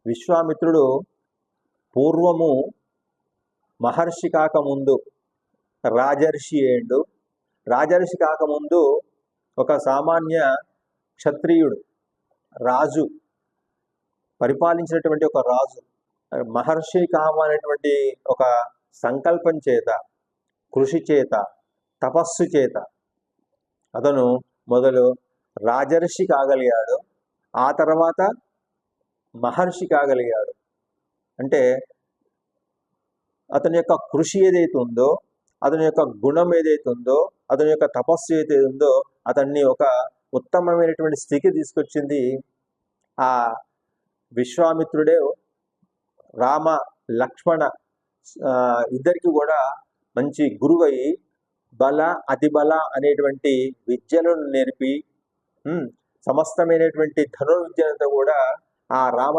విశ్వామిత్రుడు పూర్వము మహర్షి కాకముందు రాజర్షి అయ్యిండు. రాజర్షి కాకముందు ఒక సామాన్య క్షత్రియుడు, రాజు, పరిపాలించినటువంటి ఒక రాజు. మహర్షి కావాలనేటువంటి ఒక సంకల్పం చేత, కృషి చేత, తపస్సు చేత అతను మొదలు రాజర్షి కాగలిగాడు. ఆ తర్వాత మహర్షి కాగలిగాడు. అంటే అతని యొక్క కృషి ఏదైతే ఉందో, అతని యొక్క గుణం ఏదైతే ఉందో, అతని యొక్క తపస్సు ఏదైతే ఉందో అతన్ని ఒక ఉత్తమమైనటువంటి స్థితికి తీసుకొచ్చింది ఆ విశ్వామిత్రుడే. రామ లక్ష్మణ ఇద్దరికి కూడా మంచి గురువై బల అతిబల అనేటువంటి విద్యలను నేర్పి సమస్తమైనటువంటి ధనుర్విద్యలతో కూడా ఆ రామ